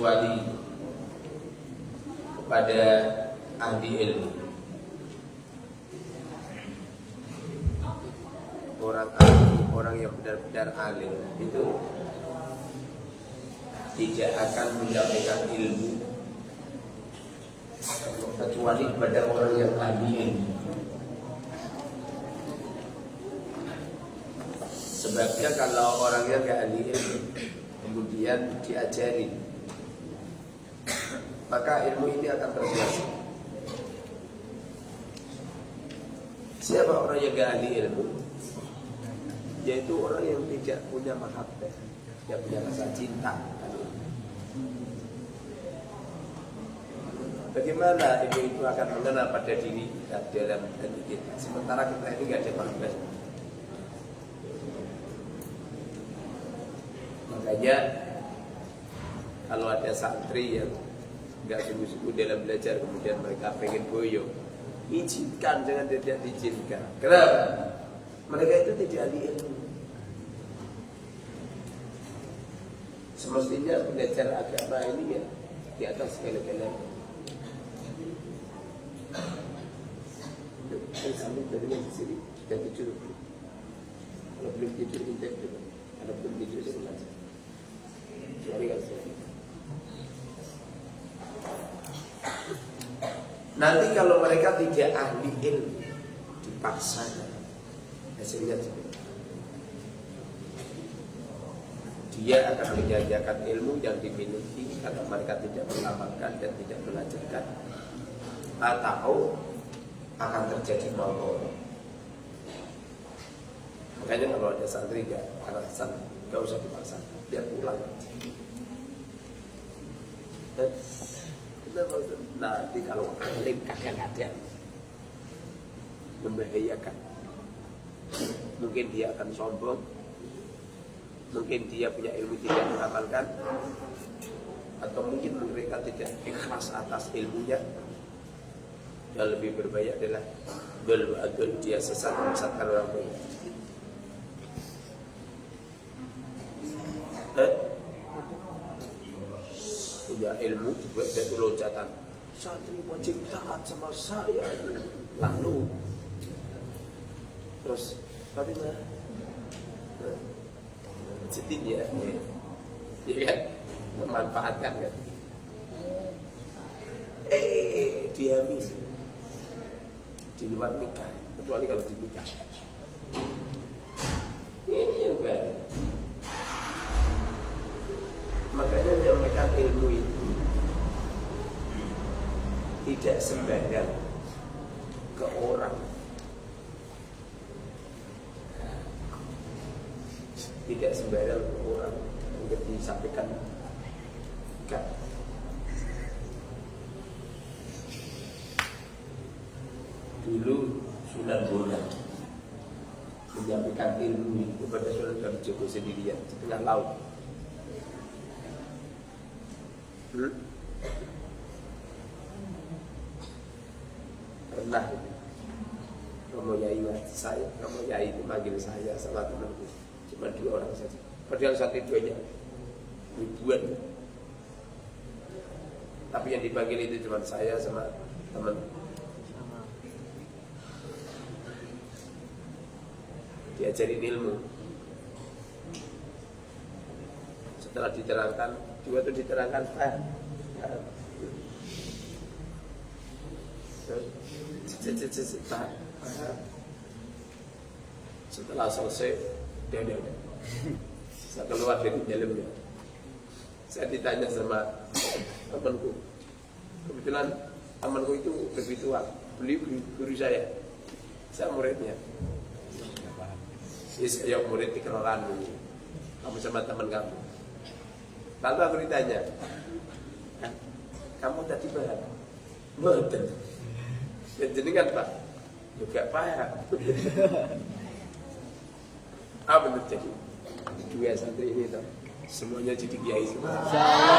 kecuali kepada ahli ilmu. Orang yang benar-benar alim itu tidak akan menyampaikan ilmu kecuali kepada orang yang ahli ilmu. Sebabnya kalau orangnya nggak ahli ilmu kemudian diajari, maka ilmu ini akan terbiasa. Siapa orang yang nggak ahli ilmu? Yaitu orang yang tidak punya mahabbah, yang punya rasa cinta. Bagaimana ilmu itu akan mengenal pada diri kita dalam hati kita, sementara kita ini nggak ada mahabbah. Makanya kalau ada santri yang nggak sungguh-sungguh dalam belajar, kemudian mereka pengen boyong, izinkan, jangan tidak diizinkan. Kenapa? Mereka itu tidak ahli ilmu. Semestinya belajar agama ini ya di atas segala-galanya. Sambil dari sini kita tidur. Kalau belum tidur kita tidur. Kalau belum tidur kita belajar. Sorry guys. Nanti kalau mereka tidak ahli ilmu, dipaksa, hasilnya dia akan menjajakan ilmu yang dimiliki karena mereka tidak mengamalkan dan tidak belajarkan, atau akan terjadi maut. Makanya kalau ada santri nggak alasan, nggak usah dipaksa, dia pulang. Nanti kalau alim kadang-kadang membahayakan. Mungkin dia akan sombong, mungkin dia punya ilmu tidak mengamalkan, atau mungkin mereka tidak ikhlas atas ilmunya. Yang lebih berbahaya adalah adul, dia menyesatkan orang lain. Punya ilmu buat satu loncatan, santri wajib taat sama saya, lalu terus bagaimana? Jadi dia kan memanfaatkan kan? Diami di luar nikah, kecuali kalau di nikah. Ini juga. Makanya menyampaikan ilmu itu tidak sembarang ke orang. Tidak sembarang orang untuk disampaikan. Enggak. Dulu Sunan Bonang menyampaikan ilmu itu kepada Sunan Kalijogo sendirian di tengah laut. Pernah Romo Yai saya, Romo Yai itu manggil saya sama temanku. Cuma 2 orang saja. Padahal saat itu aja ribuan. Tapi yang dipanggil itu cuma saya sama teman. Diajarin ilmu. Setelah diterangkan, juga itu diterangkan setelah selesai dia saya keluar dari dalamnya. Saya ditanya sama temanku, kebetulan temanku itu lebih tua, beliau guru saya muridnya. Saya murid dikelolaan dulu, kamu sama teman kamu. Lalu aku ditanya, kamu tadi paham? Betul. Dan jenengan Pak juga paham. Apa benar jadi? 2 santri ini toh, semuanya jadi kiai semua. Insyaallah.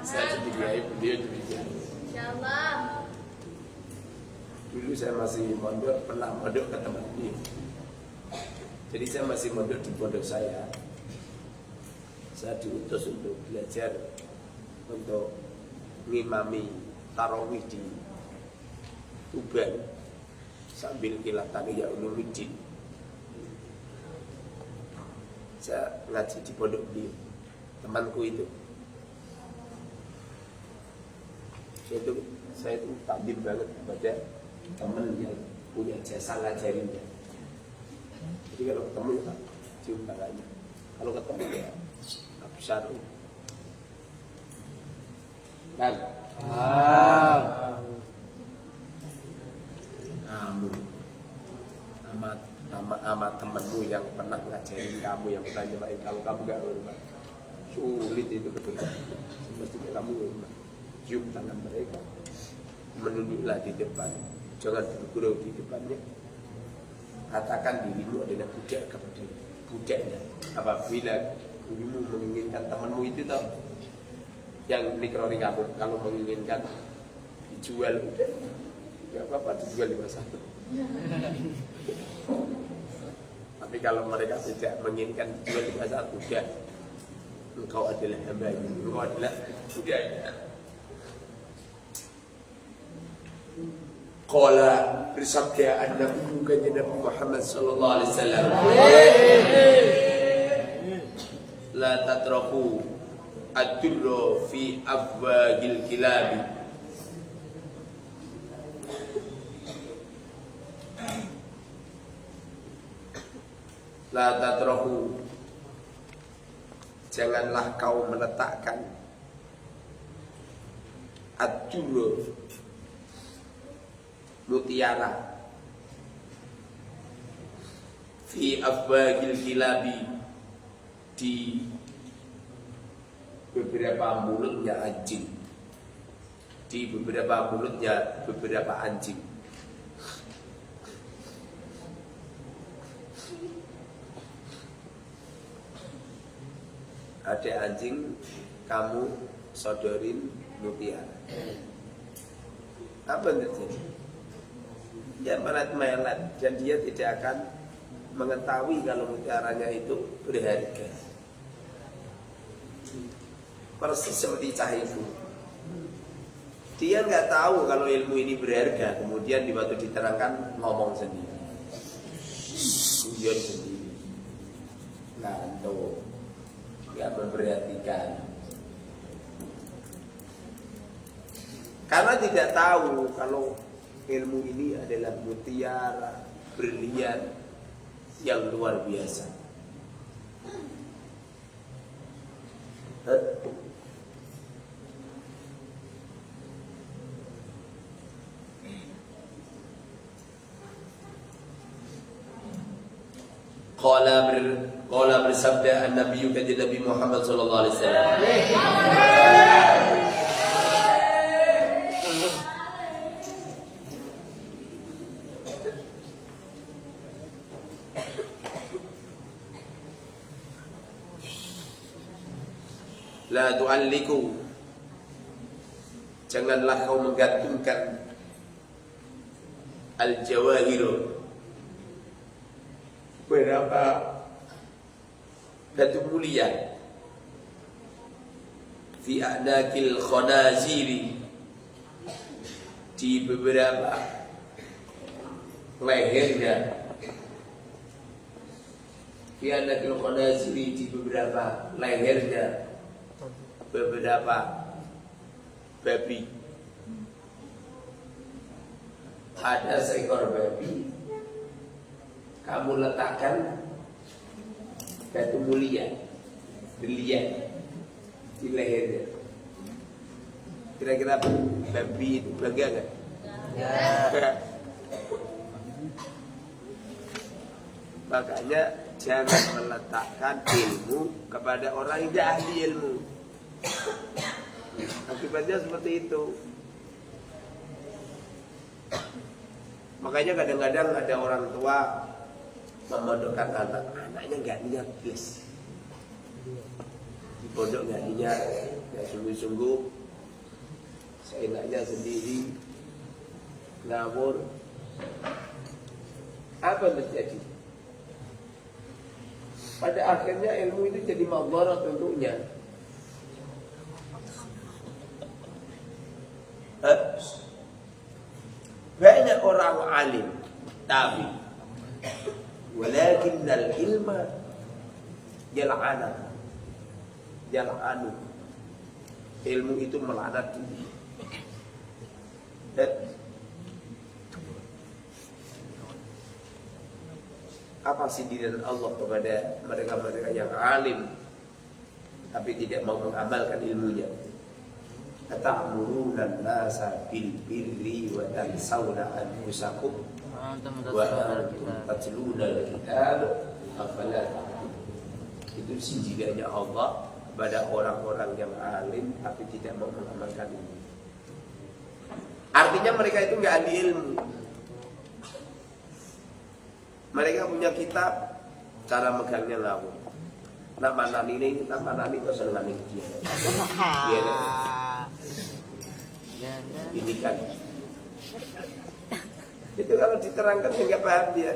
Saya jadi kiai, beliau jadi kiai. Insyaallah. Dulu saya masih mondok, pernah mondok ke tempat ini. Jadi saya masih mondok di pondok saya. Saya diutus untuk belajar untuk ngimami tarawih di Tuban sambil kilatan ya Ulumuddin. Saya ngaji di pondok beliau, temanku itu. Saya itu takdim banget kepada teman yang punya jasa ngajarinya. Jadi kalau ketemu ya cium tangannya, kalau ketemu ya absyaru. Kan? Kamu sama temanmu yang pernah ngajarin kamu, yang pernah nyerahin kamu gak hormat, sulit itu betul. Semestinya kamu hormat, cium tangan mereka, menunduklah di depan, jangan bergurau di depannya. Katakan dirimu adalah budak kepada budaknya. Apabila dirimu menginginkan temanmu itu toh yang mikrori kamu, kalau menginginkan dijual, udah gak apa-apa dijual di pasar. Tapi kalau mereka tidak menginginkan dijual di pasar, udah engkau adalah hamba, engkau adalah budaknya. Qala bersabda an-Nabi Nabi Muhammad sallallahu alaihi wasallam, la tatraku ad-durra fi afwahil kilab. La tatraku, janganlah kau meletakkan ad-durra, mutiara, fi afwahil kilabi, di beberapa mulutnya anjing, di beberapa mulutnya beberapa anjing. Ada anjing, kamu sodorin mutiara, apa yang terjadi? Ya melet-melet, dan dia tidak akan mengetahui kalau mutiaranya itu berharga. Persis seperti cah itu, dia nggak tahu kalau ilmu ini berharga. Kemudian di waktu diterangkan ngomong sendiri, guyon sendiri, ngantuk, nggak memperhatikan. Karena tidak tahu kalau ilmu ini adalah mutiara, brilian yang luar biasa. Qala bersabda an-Nabi Nabi Muhammad sallallahu alaihi wasallam, la tu'alliku, janganlah kau menggantungkan al-jawahiru, berapa batu mulia, fi a'naqil khanaziri, di beberapa lehernya, fi a'naqil khanaziri, di beberapa lehernya beberapa babi. Ada seekor babi, kamu letakkan batu mulia, berlian di lehernya. Kira-kira babi itu bangga nggak? Ya. Makanya jangan meletakkan ilmu kepada orang yang tidak ahli ilmu. Akibatnya seperti itu. Makanya kadang-kadang ada orang tua memondokkan anaknya nggak niat plus, di pondok nggak niat, nggak sungguh-sungguh, seenaknya sendiri, ngawur. Apa yang terjadi? pada akhirnya ilmu itu jadi madarat untuknya. Banyak orang alim tapi walakinnal ilma yal'anu, ilmu itu melaknat diri. Apa sindiran Allah kepada mereka-mereka yang alim tapi tidak mau mengamalkan ilmunya? Atamuruna an-nasa bil birri wa tansawna anfusakum wa antum tatluna al-kitab afala ta'qilun. Itu sindirannya Allah kepada orang-orang yang alim tapi tidak mau mengamalkan ilmu. Artinya mereka itu nggak ahli ilmu. Mereka punya kitab, cara megangnya ngawur. Nak manani ini, nak manani itu senengane dia. Ini kan. Itu kalau diterangkan nggak paham dia.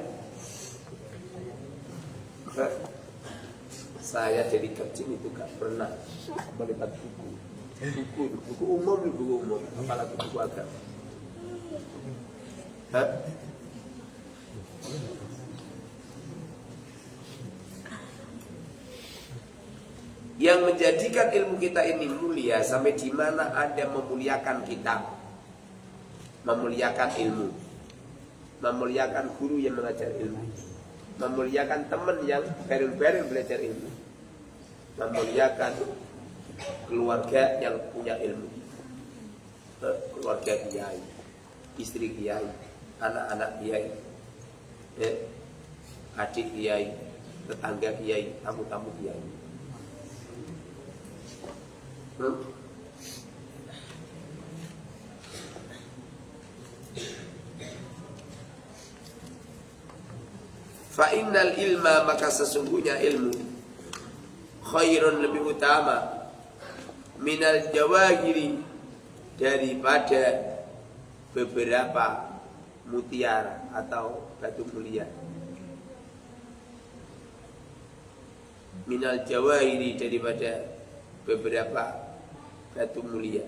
Saya jadi kecil itu gak pernah melihat buku umum, apalagi buku agama. Yang menjadikan ilmu kita ini mulia sampai di mana Anda memuliakan kitab, memuliakan ilmu, memuliakan guru yang mengajar ilmu, memuliakan teman yang bareng-bareng belajar ilmu, memuliakan keluarga yang punya ilmu, keluarga kiai, istri kiai, anak-anak kiai, adik kiai, tetangga kiai, tamu-tamu kiai. Fa'innal ilma, maka sesungguhnya ilmu khairun, lebih utama, minal jawahiri, daripada beberapa mutiara atau batu mulia. Minal jawahiri, daripada beberapa batu mulia.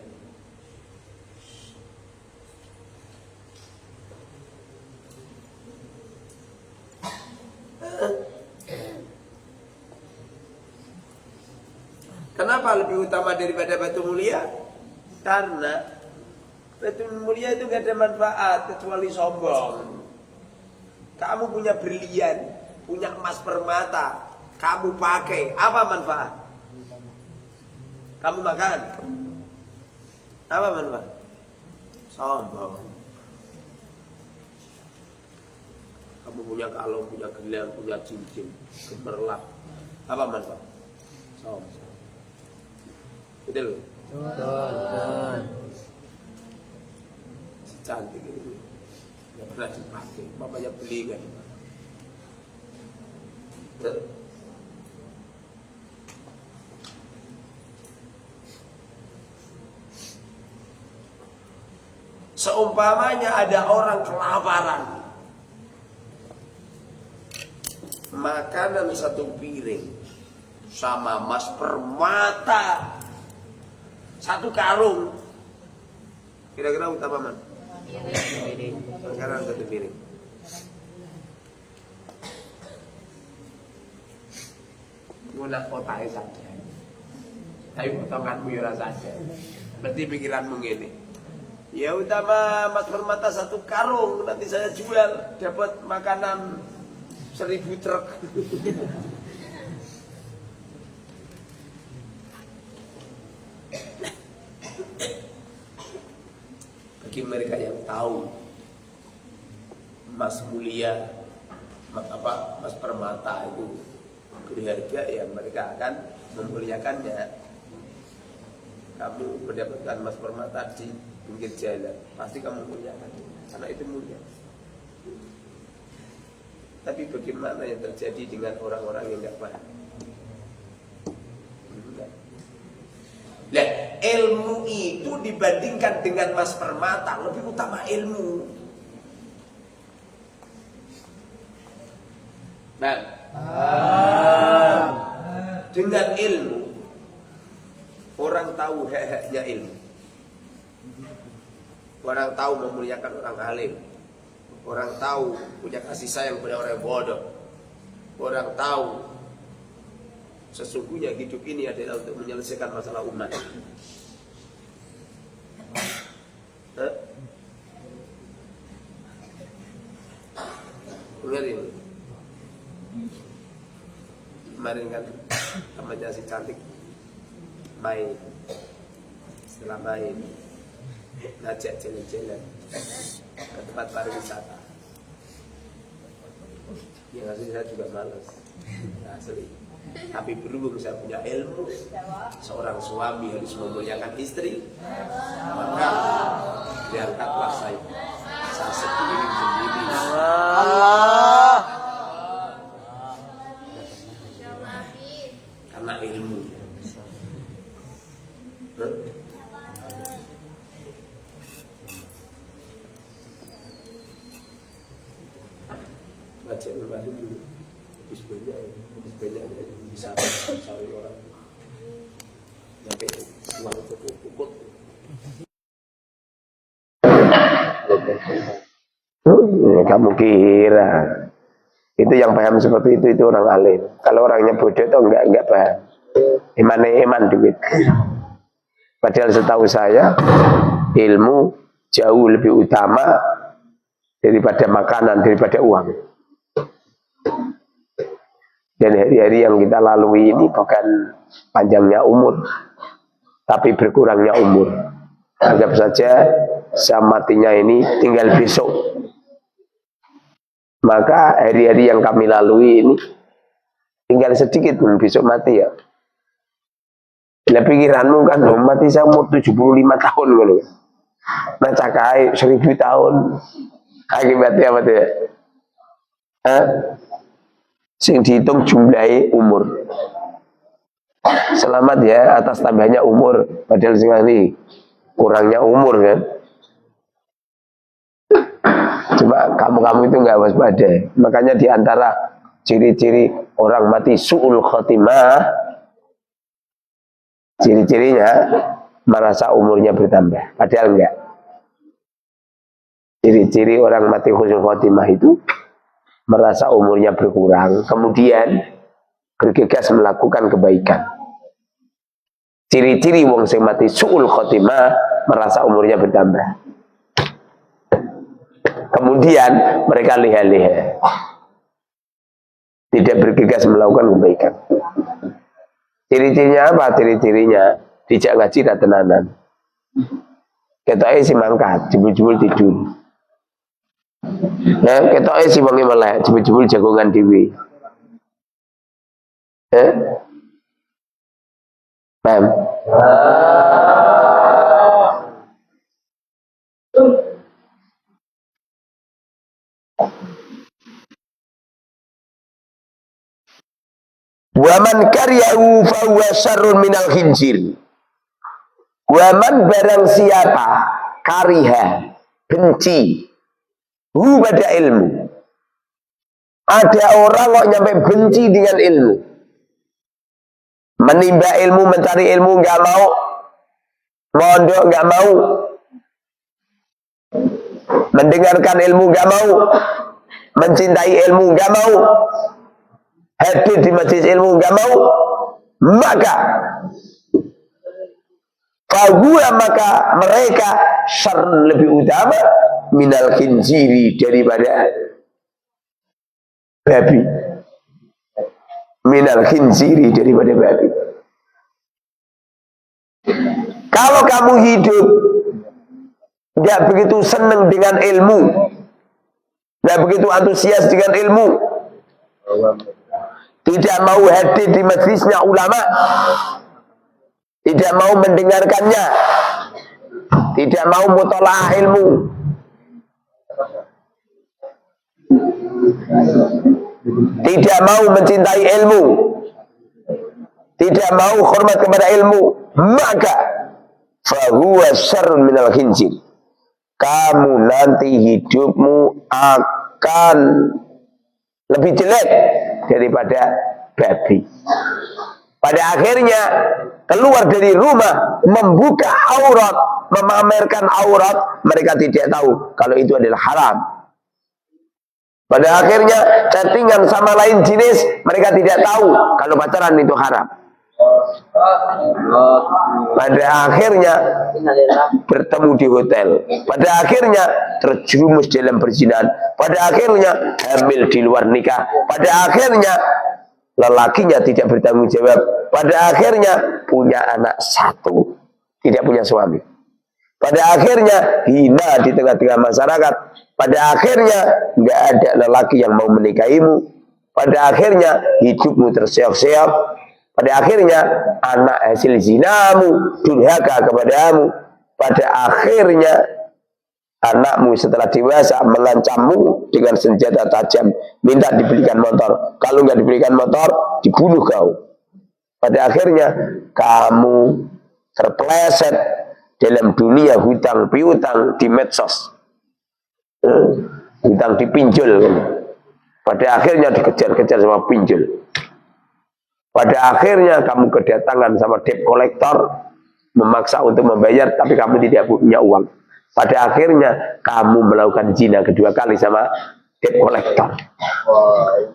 Kenapa lebih utama daripada batu mulia? Karena batu mulia itu gak ada manfaat kecuali sombong. Kamu punya berlian, punya emas permata, kamu pakai, apa manfaat? Kamu makan, apa manfaat? Sombong. Kamu punya kalung, punya gelang, punya cincin, gemerlap, apa manfaat? Sombong. Betul? Betul. Cantik ini, nggak pernah dipakai, mamanya beli kan? Seumpamanya ada orang kelaparan, makanan satu piring sama emas permata satu karung, kira-kira utama mana? Makanan satu piring. Guna kotai saja, tapi potonganmu ya saja. Berarti pikiranmu gini. Ya utama emas permata satu karung, nanti saya jual dapat makanan 1000 truk. Bagi mereka yang tahu emas mulia, emas permata itu berharga, ya mereka akan memuliakannya. Kamu mendapatkan emas permata di pinggir jalan, pasti kamu muliakan, karena itu mulia. Tapi bagaimana yang terjadi dengan orang-orang yang tidak paham? Nah, ilmu itu dibandingkan dengan emas permata lebih utama ilmu. Nah, dengan ilmu orang tahu hak-haknya ilmu. Orang tahu memuliakan orang alim. Orang tahu punya kasih sayang pada orang yang bodoh. Orang tahu sesungguhnya hidup ini adalah untuk menyelesaikan masalah umat. Dengar ini. Kemarin kan temannya si cantik main. Setelah main ngajak jalan-jalan ke tempat pariwisata. Yang asli saya juga malas. Asli. Tapi berhubung saya punya ilmu, seorang suami harus memuliakan istri, maka diangkatlah saya sendiri. Allah. Karena ilmu. Baca berbalik dulu. Habis banyak bisa cari orang. Sampai uang pukul. Kamu kira itu yang paham seperti itu orang alim. Kalau orangnya bodoh itu enggak paham. Iman duit. Padahal setahu saya ilmu jauh lebih utama daripada makanan, daripada uang. Dan hari-hari yang kita lalui ini bukan panjangnya umur, tapi berkurangnya umur. Anggap saja matinya ini tinggal besok. Maka hari-hari yang kami lalui ini tinggal sedikit pun besok mati ya. Bila pikiranmu kan mati saya umur 75 tahun gitu. Nah cakai 1000 tahun. Akibatnya apa tuh ya? Sing dihitung jumlahi umur. Selamat ya atas tambahnya umur. Padahal sekali kurangnya umur kan. Coba kamu itu nggak waspada. Makanya diantara ciri-ciri orang mati su'ul khotimah, ciri-cirinya merasa umurnya bertambah. Padahal enggak. Ciri-ciri orang mati husnul khotimah itu merasa umurnya berkurang, kemudian bergegas melakukan kebaikan. Ciri-ciri wong sing mati su'ul khotimah merasa umurnya bertambah. Kemudian mereka leha-leha, tidak bergegas melakukan kebaikan. Ciri-cirinya apa? Ciri-cirinya dijak ngaji dan tenanan. Ketoknya si mangkat, jebul-jebul tidur. Nah, ketoknya si wangi melek, jebul-jebul jagongan dewi. Paham? Waman karyahu fahuwa syarrun minal khinzir. Waman barang siapa kariha, benci pada ilmu. Ada orang kok nyampe benci dengan ilmu. Menimba ilmu, mencari ilmu nggak mau, mondok nggak mau, mendengarkan ilmu nggak mau, mencintai ilmu nggak mau, hadir di majelis ilmu nggak mau, maka maka mereka syarr lebih utama minal khinziri daripada babi. Minal khinziri daripada babi. Kalau kamu hidup nggak begitu senang dengan ilmu, nggak begitu antusias dengan ilmu, tidak mau hadir di majelisnya ulama, tidak mau mendengarkannya, tidak mau mutolaah ilmu, tidak mau mencintai ilmu, tidak mau hormat kepada ilmu, maka fahuwa syarrun minal khinzir. Kamu nanti hidupmu akan lebih jelek daripada babi. Pada akhirnya keluar dari rumah, membuka aurat, memamerkan aurat, mereka tidak tahu kalau itu adalah haram. Pada akhirnya chattingan sama lain jenis, mereka tidak tahu kalau pacaran itu haram. Pada akhirnya bertemu di hotel. Pada akhirnya terjerumus dalam perzinahan. Pada akhirnya hamil di luar nikah. Pada akhirnya lelakinya tidak bertanggung jawab. Pada akhirnya punya anak satu, tidak punya suami. Pada akhirnya hina di tengah-tengah masyarakat. Pada akhirnya nggak ada lelaki yang mau menikahimu. Pada akhirnya hidupmu terseok-seok. Pada akhirnya anak hasil zinamu durhaka kepadamu. Pada akhirnya anakmu setelah dewasa mengancammu dengan senjata tajam, minta dibelikan motor. Kalau nggak dibelikan motor, dibunuh kau. Pada akhirnya kamu terpeleset dalam dunia hutang piutang di medsos, hutang dipinjol. Pada akhirnya dikejar-kejar sama pinjol. Pada akhirnya kamu kedatangan sama debt collector, memaksa untuk membayar, tapi kamu tidak punya uang. Pada akhirnya kamu melakukan zina kedua kali sama debt collector.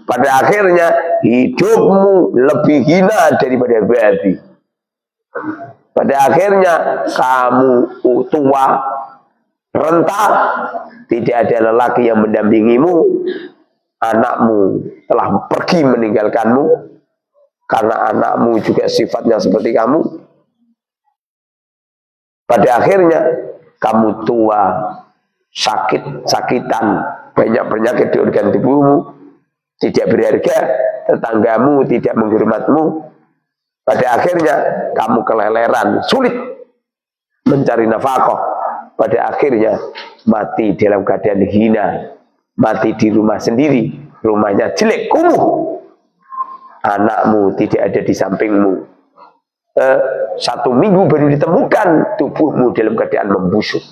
Pada akhirnya hidupmu lebih hina daripada babi. Pada akhirnya kamu tua, renta, tidak ada lelaki yang mendampingimu, anakmu telah pergi meninggalkanmu, karena anakmu juga sifatnya seperti kamu. Pada akhirnya kamu tua, sakit-sakitan, banyak penyakit di organ tubuhmu, tidak berharga, tetanggamu tidak menghormatmu. Pada akhirnya kamu keleleran, sulit mencari nafkah. Pada akhirnya mati dalam keadaan hina, mati di rumah sendiri, rumahnya jelek, kumuh. Anakmu tidak ada di sampingmu. 1 minggu baru ditemukan tubuhmu dalam keadaan membusuk.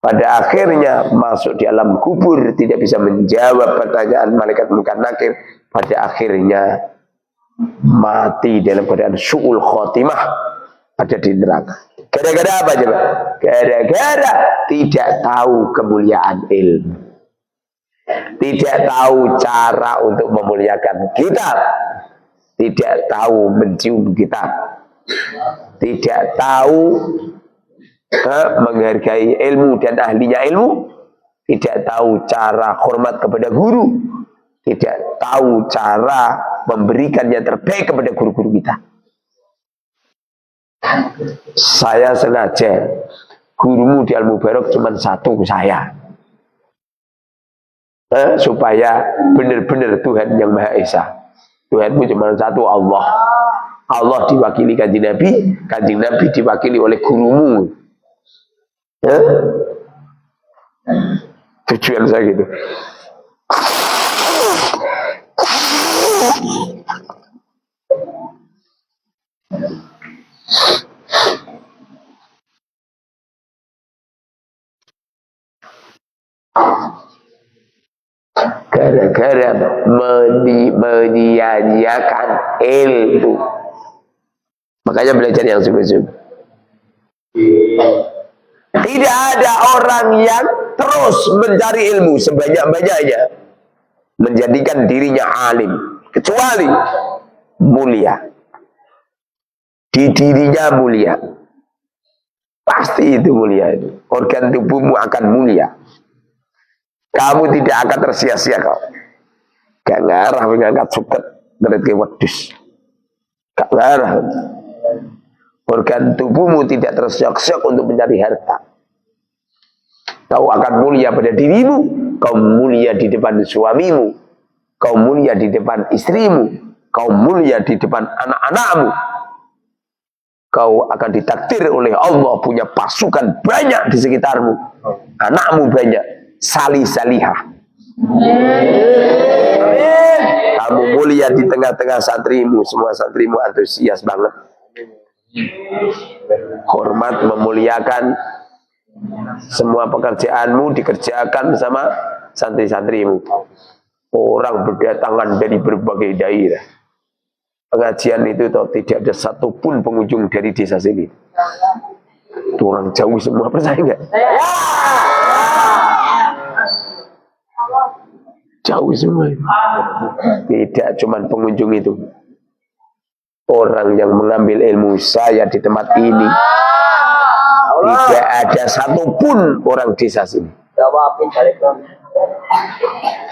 Pada akhirnya masuk di alam kubur, tidak bisa menjawab pertanyaan malaikat munkar nakir. Pada akhirnya mati dalam keadaan su'ul khotimah, ada di neraka. Gara-gara apa coba? Gara-gara tidak tahu kemuliaan ilmu, tidak tahu cara untuk memuliakan kitab, tidak tahu mencium kitab, tidak tahu menghargai ilmu dan ahlinya ilmu, tidak tahu cara hormat kepada guru, tidak tahu cara memberikan yang terbaik kepada guru-guru kita. Saya sengaja gurumu di Al-Mubarak cuma satu, saya, supaya benar-benar Tuhan yang Maha Esa. Tuhanmu cuma satu, Allah. Allah diwakili Kanjeng Nabi, Kanjeng Nabi diwakili oleh gurumu. Tujuan saya gitu. Gara-gara menyia-nyiakan ilmu, makanya belajar yang sungguh-sungguh. Tidak ada orang yang terus mencari ilmu sebanyak-banyaknya, menjadikan dirinya alim, kecuali mulia. Di dirinya mulia, pasti itu mulia. Organ tubuhmu akan mulia. Kamu tidak akan tersia-sia kau. Gak ngarah mengangkat suket dari wedus. Gak ngarah. Organ tubuhmu tidak tersiok-siok untuk mencari harta. Kau akan mulia pada dirimu. Kau mulia di depan suamimu. Kau mulia di depan istrimu. Kau mulia di depan anak-anakmu. Kau akan ditakdir oleh Allah punya pasukan banyak di sekitarmu. Anakmu banyak. Salih-salihah. Kamu mulia di tengah-tengah santrimu. Semua santrimu antusias banget. Hormat, memuliakan. Semua pekerjaanmu dikerjakan sama santri-santrimu. Orang berdatangan dari berbagai daerah. pengajian itu toh, tidak ada satupun pengunjung dari desa sini. Itu orang jauh semua, percaya nggak? Jauh semua. Tidak cuma pengunjung itu. Orang yang mengambil ilmu saya di tempat ini, tidak ada satupun orang desa sini.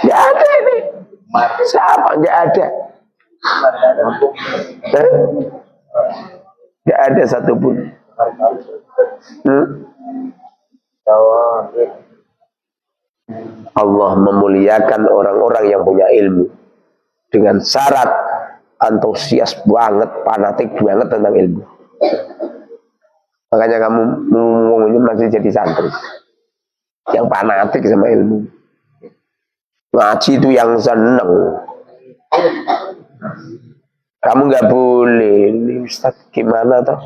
Nggak ada ini. Siapa? Nggak ada. Nggak ada satupun. Allah memuliakan orang-orang yang punya ilmu dengan syarat antusias banget, fanatik banget tentang ilmu. Makanya kamu masih jadi santri yang fanatik sama ilmu. Ngaji itu yang seneng. Kamu nggak boleh, ini Ustaz gimana toh?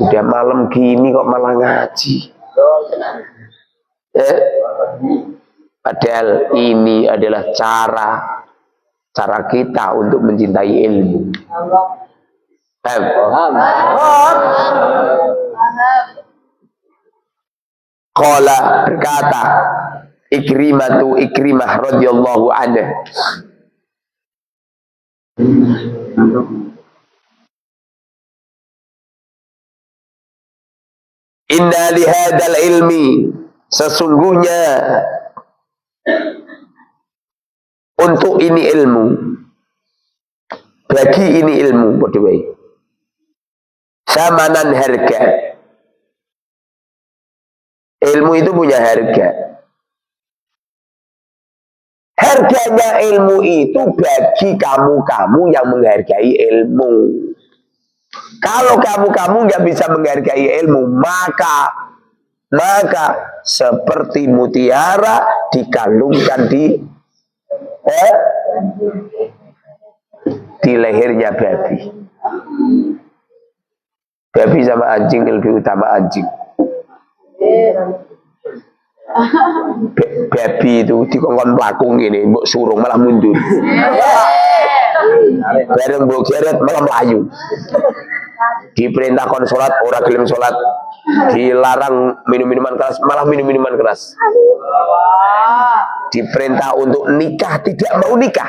Udah malam gini kok malah ngaji. Padahal ini adalah cara kita untuk mencintai ilmu. Qala berkata Ikrimah radhiyallahu anhu, inna lihadal ilmi, sesungguhnya untuk ini ilmu, bagi ini ilmu, bodoh, samanan harga. Ilmu itu punya harga. Harganya ilmu itu bagi kamu-kamu yang menghargai ilmu. Kalau kamu-kamu nggak bisa menghargai ilmu, maka seperti mutiara dikalungkan di lehernya babi. Babi sama anjing lebih utama anjing. Babi itu dikongkon pelakung gini, mbok surung malah mundur. Bareng mbok geret malah melayu. Diperintahkan sholat, orang gelem sholat. Dilarang minum-minuman keras, malah minum-minuman keras. Diperintah untuk nikah, tidak mau nikah.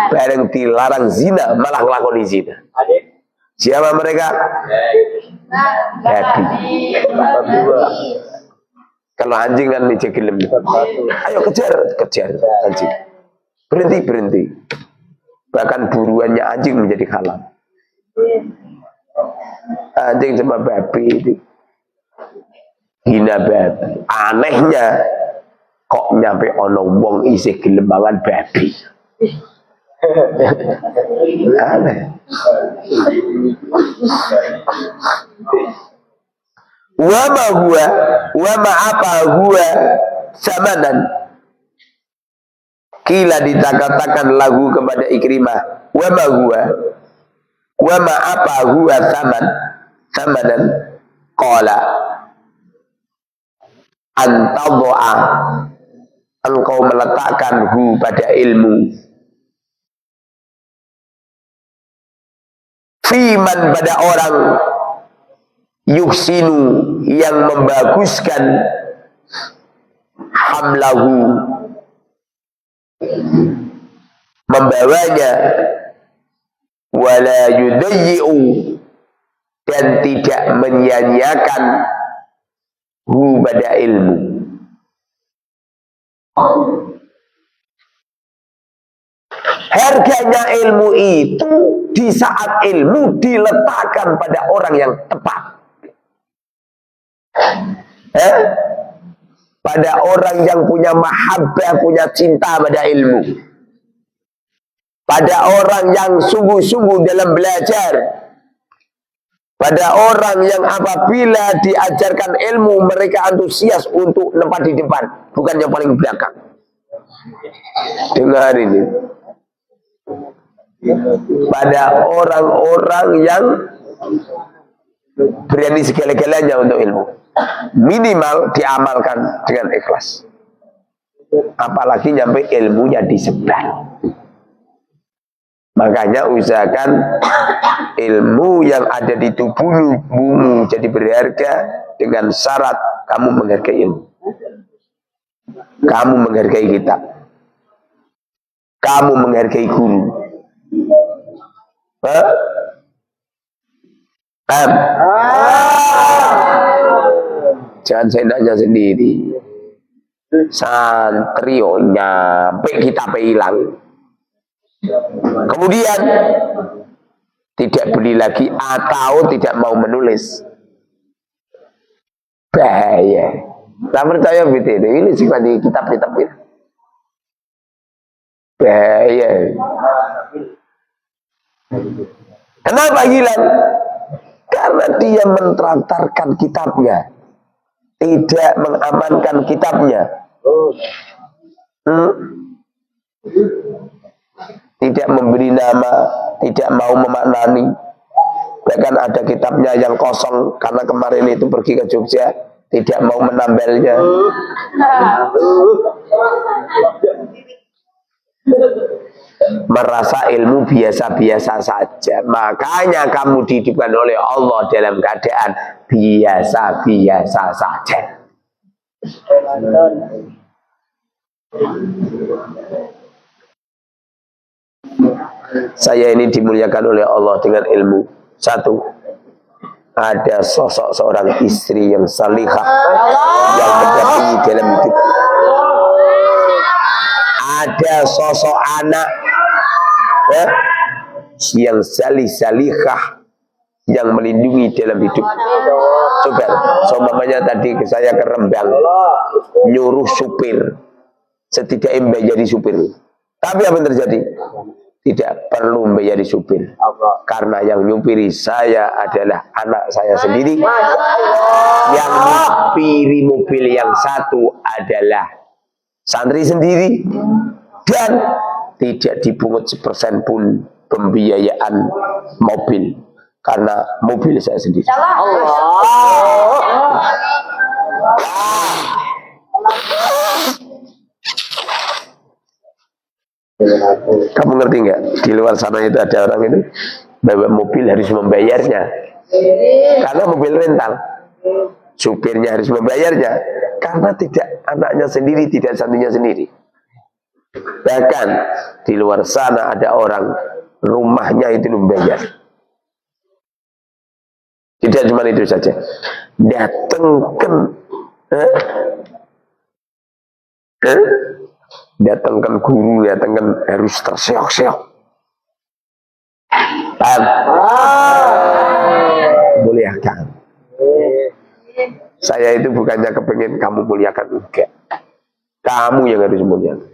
Bareng dilarang zina, malah ngelakoni zina. Siapa mereka? Babi. Kalau anjing kan dijegelem. Ayo kejar anjing. Berhenti. Bahkan buruannya anjing menjadi halal. Anjing sama babi itu hina babi. Anehnya kok nyampe ono wong isih gelem mangan babi. Aneh. Wa ma apa huwa samanan. Kila dikatakan lagu kepada Ikrimah, wa ma apa huwa samanan. Qala antadha, engkau meletakkan hu pada ilmu, fiman pada orang yuhsinu yang membaguskan hamlahu, membawanya, wala yudayyi'u, dan tidak menyia-nyiakan hu pada ilmu. Harganya ilmu itu di saat ilmu diletakkan pada orang yang tepat. Pada orang yang punya mahabbah, punya cinta pada ilmu. Pada orang yang sungguh-sungguh dalam belajar. Pada orang yang apabila diajarkan ilmu, mereka antusias untuk nempat di depan, bukan yang paling belakang. Dengar ini. Pada orang-orang yang berani segala-galanya untuk ilmu, minimal diamalkan dengan ikhlas. Apalagi nyampe ilmunya disebar. Makanya usahakan ilmu yang ada di tubuhmu jadi berharga dengan syarat kamu menghargai ilmu. Kamu menghargai kitab. Kamu menghargai guru. Jangan seenaknya sendiri. Santri nyampe kitab hilang. Kemudian tidak beli lagi atau tidak mau menulis. Bahaya. Tak percaya betul ini sih di kitab-kitab itu. Bahaya. Kenapa hilang? Karena dia mentelantarkan kitabnya, tidak mengamankan kitabnya. Tidak memberi nama, tidak mau memaknani. Bahkan ada kitabnya yang kosong karena kemarin itu pergi ke Jogja, tidak mau menambelnya. Merasa ilmu biasa-biasa saja. Makanya kamu dihidupkan oleh Allah dalam keadaan biasa-biasa saja. Saya ini dimuliakan oleh Allah dengan ilmu. Satu, ada sosok seorang istri yang salihah yang mendampingi dalam hidup. Ada sosok anak yang salihah yang melindungi dalam hidup. Coba, seumpamanya tadi saya ke Rembang nyuruh supir, setidaknya menjadi supir. Tapi apa yang terjadi? Tidak perlu menjadi supir, karena yang nyupiri saya adalah anak saya sendiri. Yang nyupiri mobil yang satu adalah santri sendiri, dan tidak dipungut sepersen pun pembiayaan mobil, karena mobil saya sendiri. Kamu ngerti nggak? Di luar sana itu ada orang itu bawa mobil harus membayarnya, karena mobil rental. Supirnya harus membayarnya, karena tidak anaknya sendiri, tidak santrinya sendiri. Bahkan di luar sana ada orang rumahnya itu membayar. Tidak cuma itu saja, datangkan guru, datangkan harus terseok-seok. Muliakan. Saya itu bukannya kepengen kamu muliakan, enggak. Kamu yang harus muliakan.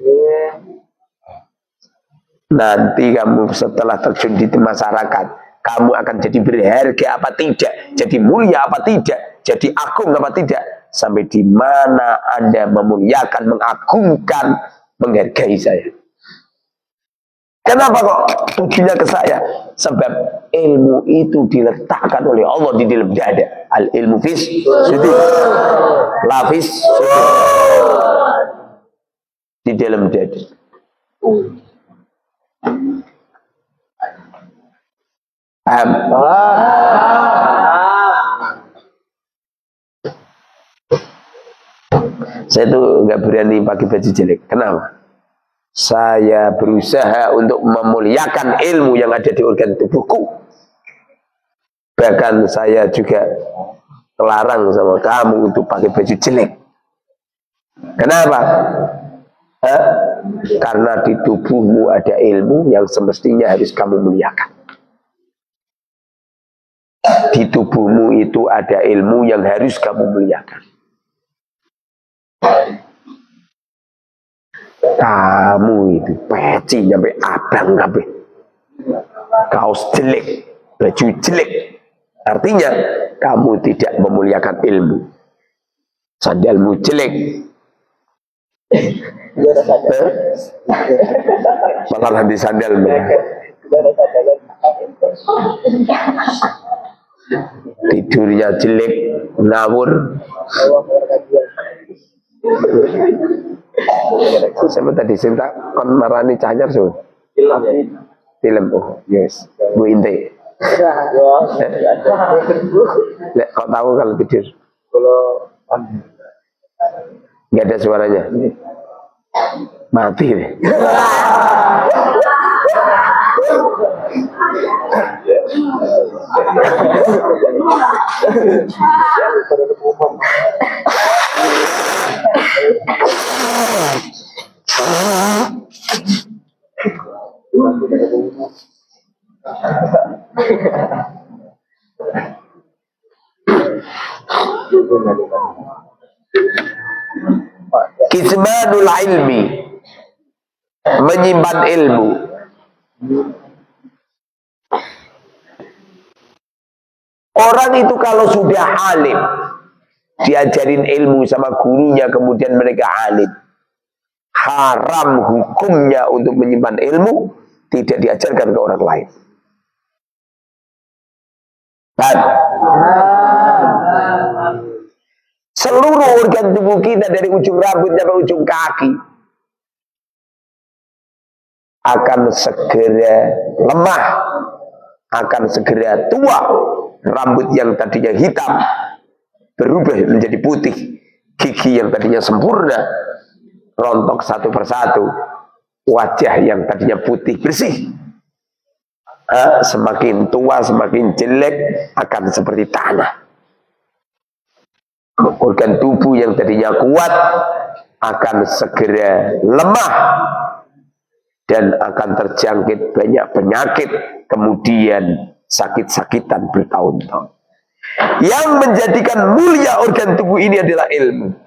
Nanti kamu setelah terjun di masyarakat, kamu akan jadi berharga apa tidak, jadi mulia apa tidak, jadi agung apa tidak, sampai di mana Anda memuliakan, mengagungkan, menghargai saya. Kenapa kok tujuannya ke saya? Sebab ilmu itu diletakkan oleh Allah di dalam dada. Al ilmu fis sudur, lafis sudur, di dalam dada. Saya tuh nggak berani pakai baju jelek. Kenapa? Saya berusaha untuk memuliakan ilmu yang ada di organ tubuhku. Bahkan saya juga melarang sama kamu untuk pakai baju jelek. Kenapa? Karena di tubuhmu ada ilmu yang semestinya harus kamu muliakan. Di tubuhmu itu ada ilmu yang harus kamu muliakan. Kamu itu peci sampai abang kabeh, kaos jelek, baju jelek, artinya kamu tidak memuliakan ilmu. Sandalmu jelek, malah nanti sandalmu. Tidurnya jelek, ngawur. Siapa tadi cinta kon marani cahnyar so? Film. Oh, yes. Bu Inte. Lek, kau tahu kalau tidur? Kalau nggak ada suaranya. Mati nih. Kitmanul ilmi, menyimpan ilmu. Orang itu kalau sudah alim, diajarin ilmu sama gurunya, kemudian mereka alim, haram hukumnya untuk menyimpan ilmu, tidak diajarkan ke orang lain. Dan seluruh organ tubuh kita dari ujung rambut sampai ujung kaki akan segera lemah, akan segera tua. Rambut yang tadinya hitam berubah menjadi putih, gigi yang tadinya sempurna rontok satu persatu, wajah yang tadinya putih bersih semakin tua semakin jelek, akan seperti tanah. Organ tubuh yang tadinya kuat akan segera lemah dan akan terjangkit banyak penyakit, kemudian sakit-sakitan bertahun-tahun. Yang menjadikan mulia organ tubuh ini adalah ilmu.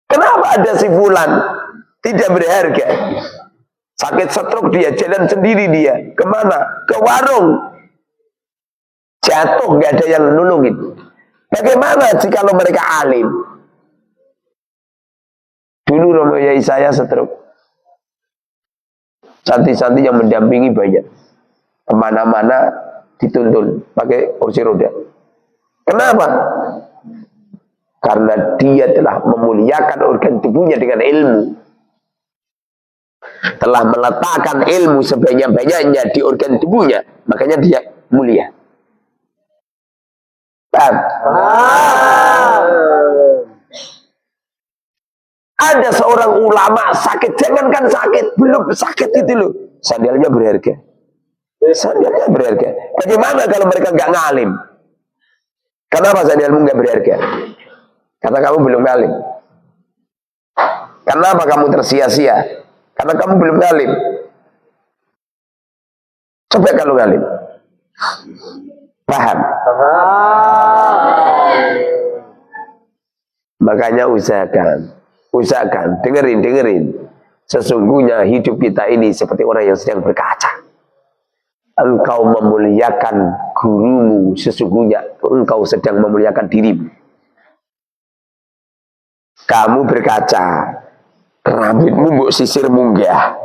Kenapa ada si fulan tidak berharga? Sakit stroke dia, jalan sendiri dia. Kemana? Ke warung. Jatuh, gak ada yang nolongin. Bagaimana jika mereka alim? Dulu romo yai saya stroke. Santi-santi yang mendampingi banyak. Kemana-mana dituntun pakai kursi roda. Kenapa? Karena dia telah memuliakan organ tubuhnya dengan ilmu. Telah meletakkan ilmu sebanyak-banyaknya di organ tubuhnya, makanya dia mulia. Paham? Ada seorang ulama sakit, jangankan sakit, belum sakit itu loh, sandalnya berharga. Sandalnya berharga. Bagaimana kalau mereka nggak ngalim? Kenapa sandalmu nggak berharga? Karena kamu belum ngalim. Kenapa kamu tersia-sia? Karena kamu belum ngalim. Coba kalau ngalim. Paham? Makanya usahakan, dengerin. Sesungguhnya hidup kita ini seperti orang yang sedang berkaca. Engkau memuliakan gurumu, sesungguhnya engkau sedang memuliakan dirimu. Kamu berkaca, rambutmu mbok sisir munggah.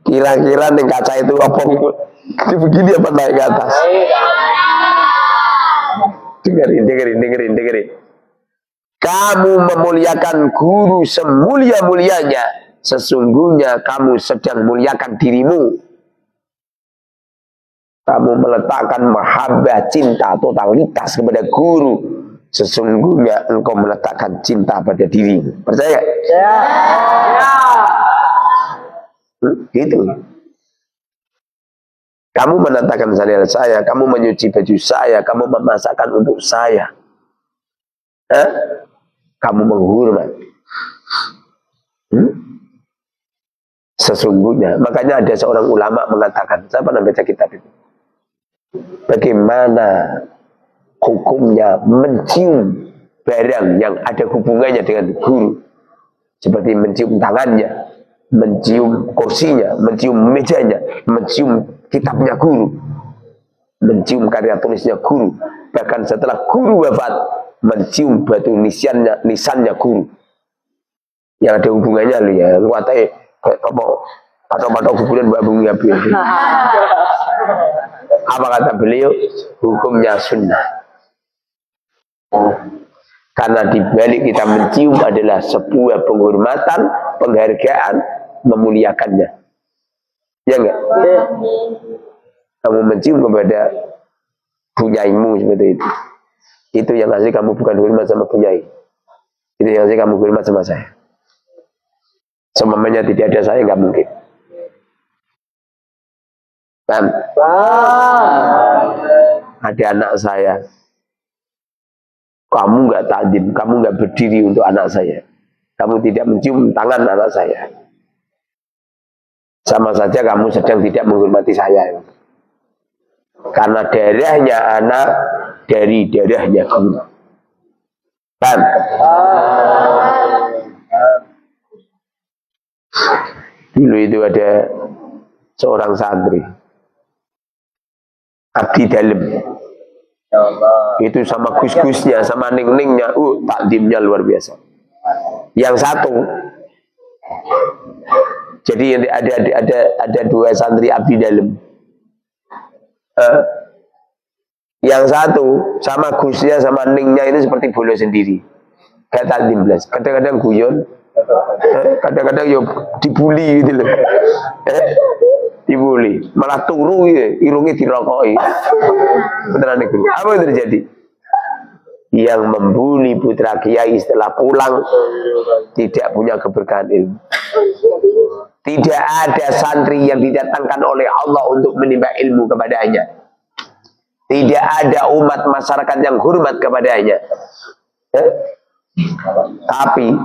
Kira-kira ning kaca itu apa? Begini apa naik ke atas? Dengerin. Kamu memuliakan guru semulia-mulianya, sesungguhnya kamu sedang memuliakan dirimu. Kamu meletakkan mahabbah, cinta, totalitas kepada guru, sesungguhnya engkau meletakkan cinta pada dirimu. Percaya? Ya. Gitu. Kamu menatakan sandal saya, kamu menyuci baju saya, kamu memasakkan untuk saya. Kamu menghormat. Sesungguhnya, makanya ada seorang ulama mengatakan, saya pernah baca kitab itu. Bagaimana hukumnya mencium barang yang ada hubungannya dengan guru, seperti mencium tangannya, mencium kursinya, mencium mejanya, mencium kitabnya guru, mencium karya tulisnya guru, bahkan setelah guru wafat, mencium batu nisannya guru yang ada hubungannya loh ya, lu katanya kayak apa atau kuburan mbak bunga biasa. Apa kata beliau? Hukumnya sunnah. Karena dibalik kita mencium adalah sebuah penghormatan, penghargaan, memuliakannya. Ya enggak? Kamu mencium kepada punyaimu seperti itu. Itu yang asli kamu bukan hormat sama punyai. Itu yang asli kamu hormat sama saya. Semamanya tidak ada saya nggak mungkin. Kan? Ada anak saya. Kamu nggak takdim, kamu nggak berdiri untuk anak saya. Kamu tidak mencium tangan anak saya. Sama saja kamu sedang tidak menghormati saya. Karena darahnya anak dari darahnya guru. Kan? Dulu itu ada seorang santri abdi dalam. Itu sama gus-gusnya, sama ning-ningnya, takdimnya luar biasa. Yang satu, jadi ada dua santri abdi dalam. Yang satu sama gusnya sama ningnya ini seperti bola sendiri, kayak takdim belas. Kadang-kadang guyon, kadang-kadang yo dibully gitu loh. Dibully, malah turu ya, irungnya dirokoi. Beneran itu. Apa yang terjadi? Yang membuli putra kiai setelah pulang tidak punya keberkahan ilmu. Tidak ada santri yang didatangkan oleh Allah untuk menimba ilmu kepadanya. Tidak ada umat masyarakat yang hormat kepadanya. Tapi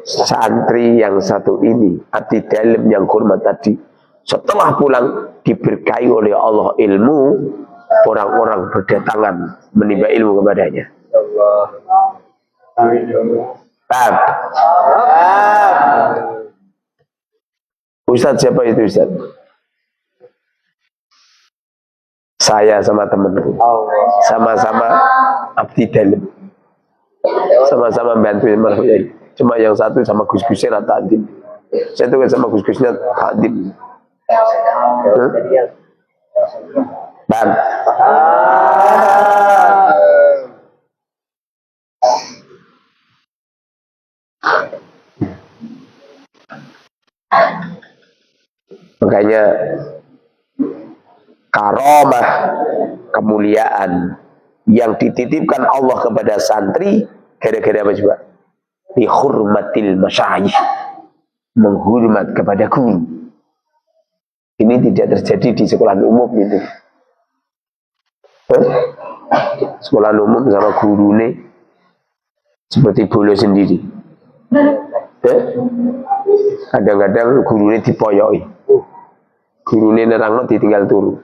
santri yang satu ini, abdi dalam yang hormat tadi, setelah pulang diberkahi oleh Allah ilmu, orang-orang berdatangan menimba ilmu kepadanya. Paham? Ustaz siapa itu Ustaz? Saya sama temanku, sama-sama abdi dalam, sama-sama bantu marhum. Cuma yang satu sama gus-gusnya takdim. Saya itu kan sama gus-gusnya takdim. Bang. Makanya karomah, kemuliaan yang dititipkan Allah kepada santri gara-gara apa coba? Dihormatil masyayikh, menghormat kepada guru. Ini tidak terjadi di sekolah umum gitu. Sekolah umum sama guru ini seperti bola sendiri. Kadang-kadang guru ini dipoyoi, guru ini nerangno ditinggal turu.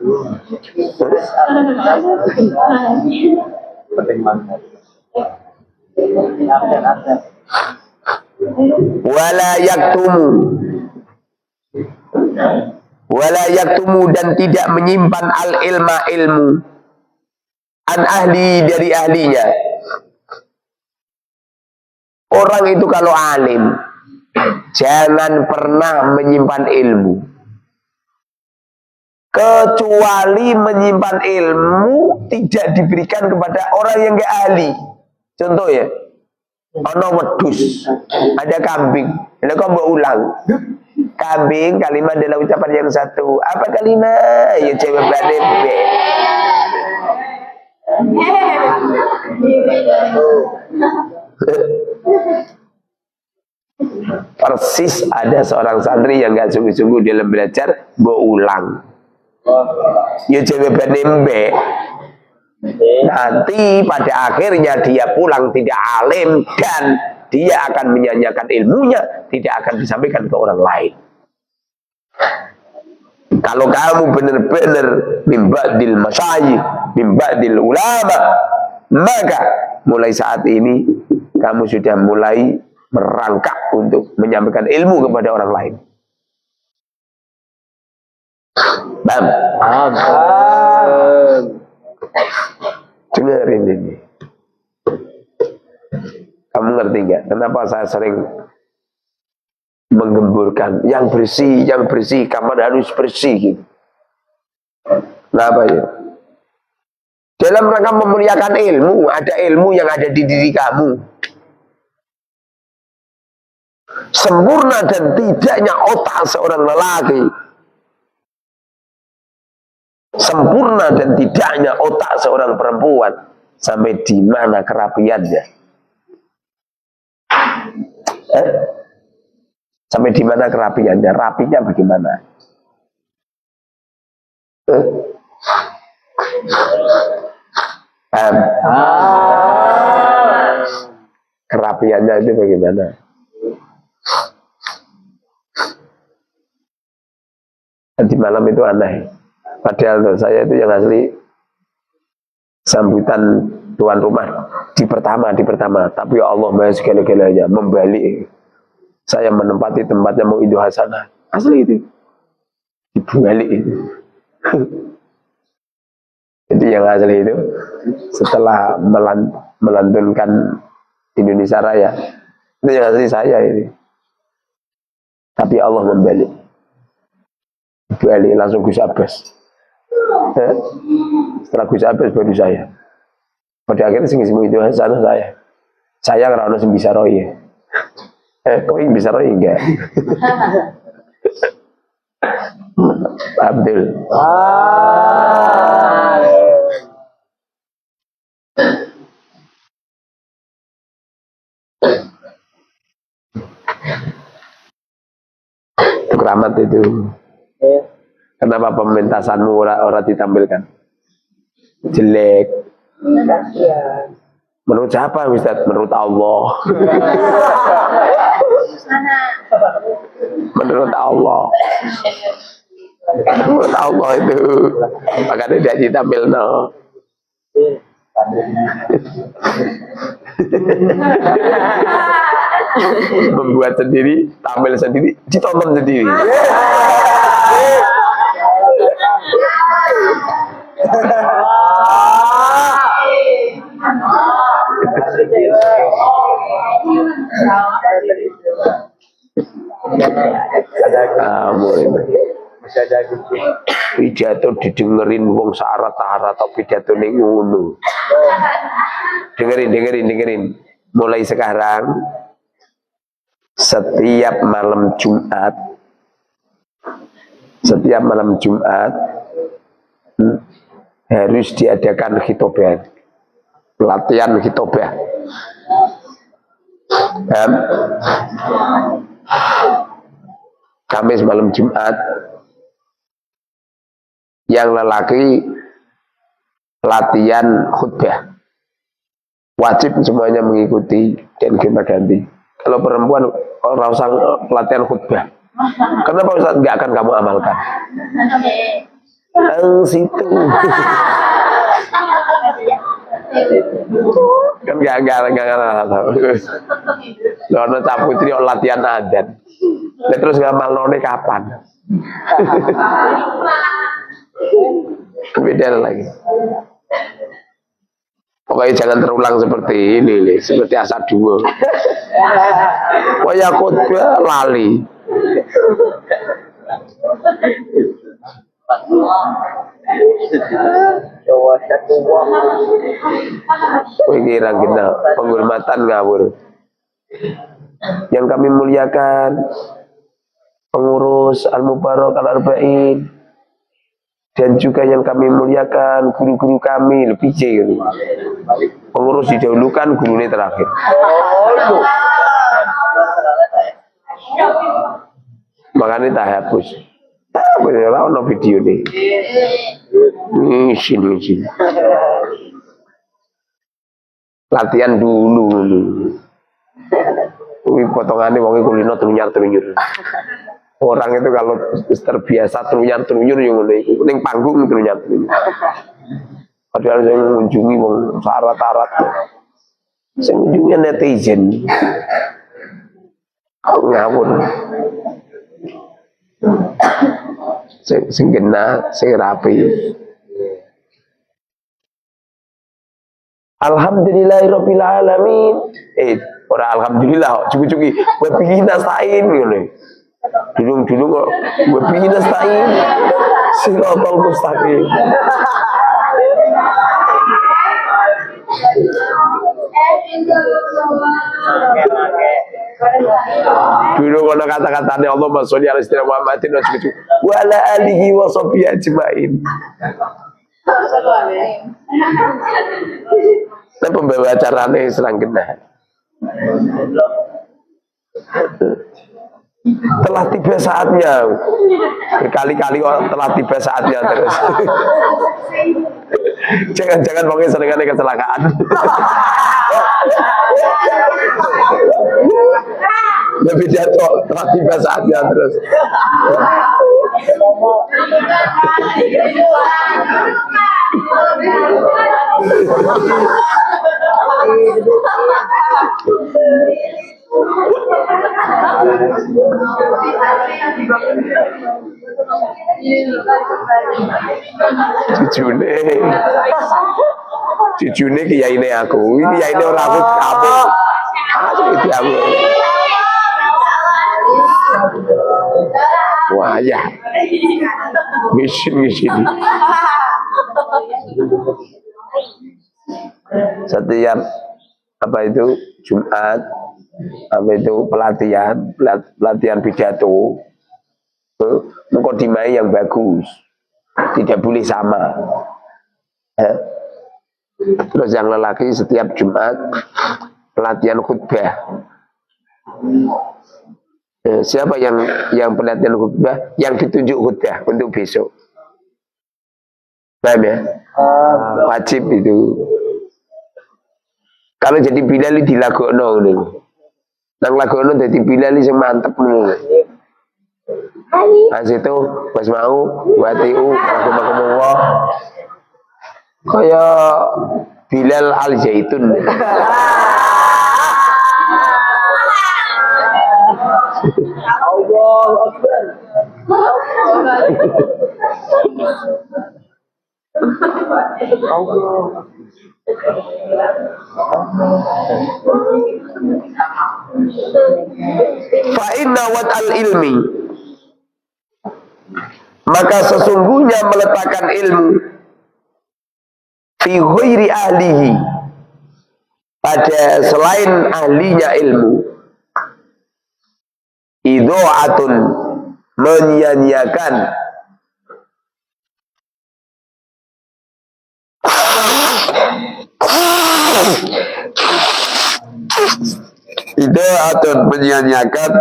Wala yaktumu dan tidak menyimpan al ilma ilmu an ahli dari ahlinya. Orang itu kalau alim jangan pernah menyimpan ilmu, kecuali menyimpan ilmu tidak diberikan kepada orang yang gak ahli. Contoh ya, ono wedus, ada kambing, ada kau mau ulang. Kambing, kalimat adalah ucapan yang satu. Apa kalimat? Ya jawabannya B. Persis ada seorang santri yang gak sungguh-sungguh dalam belajar, mau ulang. Ya jawabannya B. Nanti pada akhirnya dia pulang tidak alim dan dia akan menyanyikan ilmunya, tidak akan disampaikan ke orang lain. Kalau kamu benar-benar mimba'dil masyayikh, mimba'dil ulama, maka mulai saat ini kamu sudah mulai merangkak untuk menyampaikan ilmu kepada orang lain. Bam. Dengerin ini. Kamu ngerti nggak? Kenapa saya sering menggemburkan yang bersih, kamar harus bersih gitu. Kenapa ya? Dalam rangka memuliakan ilmu, ada ilmu yang ada di diri kamu. sempurna dan tidaknya otak seorang lelaki, sempurna dan tidaknya otak seorang perempuan, sampai di mana kerapiannya? Sampai di mana kerapiannya? Rapinya bagaimana? Kerapiannya itu bagaimana? Di malam itu aneh. Padahal saya itu yang asli sambutan tuan rumah di pertama. Tapi ya Allah Maha segala-galanya membalik. Saya menempati tempatnya mau Indo Hasanah. Asli itu. Dibalik itu. Jadi yang asli itu setelah melantunkan Indonesia Raya, itu yang asli saya ini. Tapi Allah membalik. Balik langsung Gus Abbas. Setelah Gus Abbas baru saya. Pada akhirnya sing itu sana saya. Saya karena sing bisa roy. Kau yang bisa roy enggak? Abdul. Itu keramat itu. Kenapa pementasanmu orang ditampilkan? Jelek. Menurut siapa Ustaz? Menurut Allah. Menurut Allah. Menurut Allah itu. Makanya tidak ditampil no. Membuat sendiri, tampil sendiri, ditonton sendiri. Pidato didengerin wong sarat-sarat atau pidato ning ngono. Dengerin. Mulai sekarang setiap malam Jumat harus diadakan khitobah, pelatihan khitobah. Kamis malam Jumat, yang lelaki latihan khutbah, wajib semuanya mengikuti dan gonta-ganti. Kalau perempuan orang usah latihan khutbah. Kenapa Ustaz nggak akan kamu amalkan? Situ kan nggak Lono Caputri latihan adzan. Terus ngamal none kapan? Beda lagi. Pokoknya jangan terulang seperti ini nih, seperti Asad dua. Waya khutbah lali. Kira kita penghormatan ngawur. Yang kami muliakan pengurus Al-Mubarak Al-Arba'in, dan juga yang kami muliakan guru-guru kami lebih jauh. Pengurus didahulukan, guru ini terakhir. Makanya tak hapus. Beneran no video nih. Sini. Latihan dulu. Ini potongannya wonge kulino trunyar-trunyur. Orang itu kalau terbiasa trunyar-trunyur yang ning panggung trunyar-trunyur. Padahal saya mengunjungi wong syarat-syarat. Saya mengunjungi netizen. Ngawur. Sing kena, sing rapi. Alhamdulillahirabbil alamin. Ora alhamdulillah, cukup-cukup wepi nastain ngene. Dulung-dulung kok wepi nastain. Siratal mustaqim. Dulu mana kata-katanya Allah sholli ala sayyidina Muhammadin wa ala alihi wa sahbihi ajmain. Nah, pembawa acaranya serang kena. Telah tiba saatnya. Berkali-kali telah tiba saatnya terus. Jangan-jangan mungkin seringnya kecelakaan. Lebih jatuh, telah tiba saatnya terus. Cujune kiyaine aku, kiyaine ora aku kamu. Iki aku. Wah ya. Miskin. Setiap apa itu Jumat, apa itu pelatihan pidato, mukadimah yang bagus, tidak boleh sama. Terus yang lelaki setiap Jumat pelatihan khutbah. Siapa yang pelatihan khutbah, yang ditunjuk khutbah untuk besok. Paham ya? Wajib itu. Kalau jadi Bilal dilagokno ngono. Nang lagokno dadi Bilal sing mantep ngono. Pas itu pas mau watiu aku kaya Bilal Al-Zaitun. Allahu Akbar. Fa'inna wat al-ilmi, maka sesungguhnya meletakkan ilmu fi ghairi ahlihi, pada selain ahlinya ilmu, idho'atun, menyia-nyiakan, idho'atun, menyia-nyiakan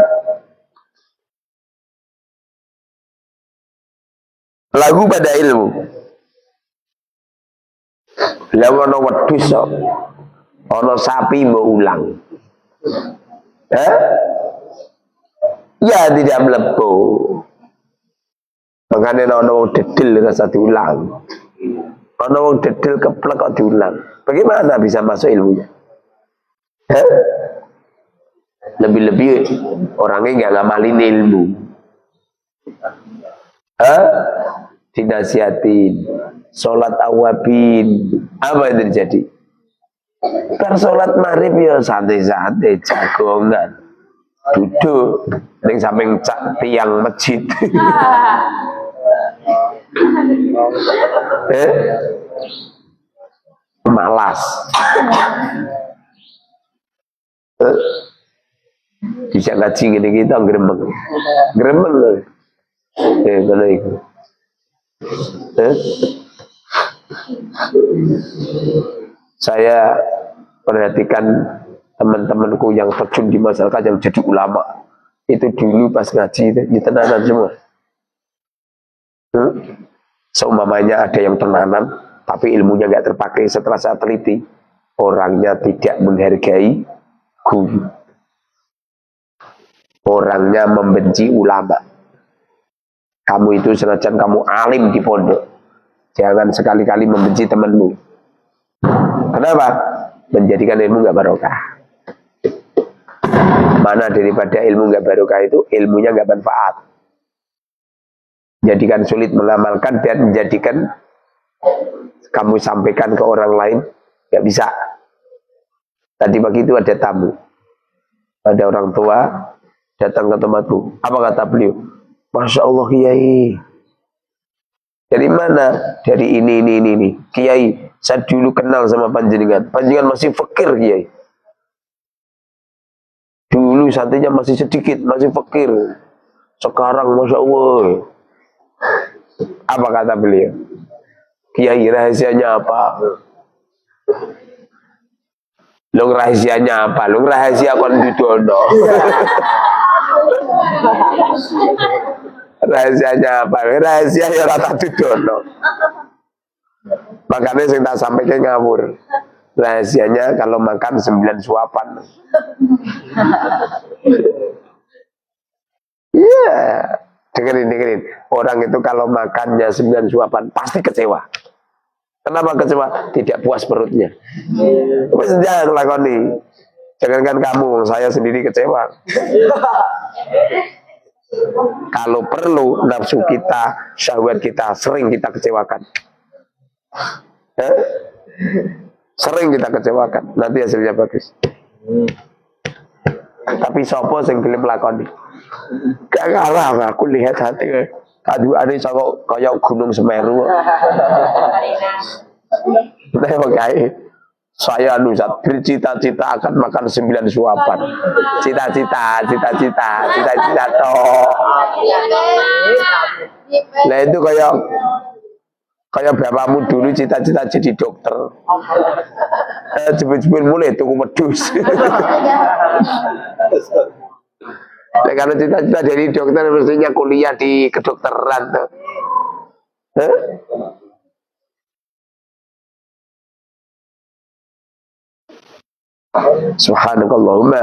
lagu pada ilmu. Lawan ono wedhus ono sapi mbok ulang. Ya tidak melebu. Makanya ono dedel rasa diulang. Ono dedel keplek kok diulang. Bagaimana bisa masuk ilmunya? Lebih-lebih orangnya nggak ngamalin ilmu. Dinasihatin, sholat awabin, apa yang terjadi? Kan sholat maghrib ya santai-santai, jagongan, duduk di samping tiang masjid. Malas. Bisa ngaji gini kita gremeng. Mana itu? Saya perhatikan teman-temanku yang terjun di masyarakat yang jadi ulama itu dulu pas ngaji itu tenanan semua. Seumpamanya ada yang tenanan tapi ilmunya nggak terpakai, setelah saya teliti orangnya tidak menghargai guru, orangnya membenci ulama. Kamu itu senajan kamu alim di pondok, jangan sekali-kali membenci temanmu. Kenapa? Menjadikan ilmu nggak barokah. Mana daripada ilmu nggak barokah itu ilmunya nggak manfaat. Jadikan sulit mengamalkan dan menjadikan kamu sampaikan ke orang lain nggak bisa. Tadi pagi itu ada tamu, ada orang tua datang ke tempatku. Apa kata beliau? Masya Allah Kiai. Dari mana? Dari ini. Kiai, saya dulu kenal sama panjenengan. Panjenengan masih fakir Kiai. Dulu dulu santainya masih sedikit, masih fakir. Sekarang Masya Allah. Apa kata beliau? Kiai rahasianya apa? Lu rahasianya apa? Lu rahasia kon dudono. Rahasianya apa? Rahasia ya rata dudono. Makanya saya tak sampaikan ngawur. Rahasianya kalau makan 9 suapan. Iya, dengerin. Orang itu kalau makannya 9 suapan pasti kecewa. Kenapa kecewa? Tidak puas perutnya. Mas jangan lakoni. Jangankan kamu, saya sendiri kecewa. Kalau perlu nafsu kita, syahwat kita sering kita kecewakan. Sering kita kecewakan. Nanti hasilnya bagus. Tapi sopo sing gelem lakoni. Gak kalah aku lihat hati. Aduh, ada kayak Gunung Semeru. Saya bercita-cita akan makan 9 suapan. Cita-cita toh. Nah itu kayak bapakmu dulu cita-cita jadi dokter. Jebul-jebul mulai tuku wedhus. Nah, kalau cita-cita jadi dokter mestinya kuliah di kedokteran tuh. Subhanakallahumma.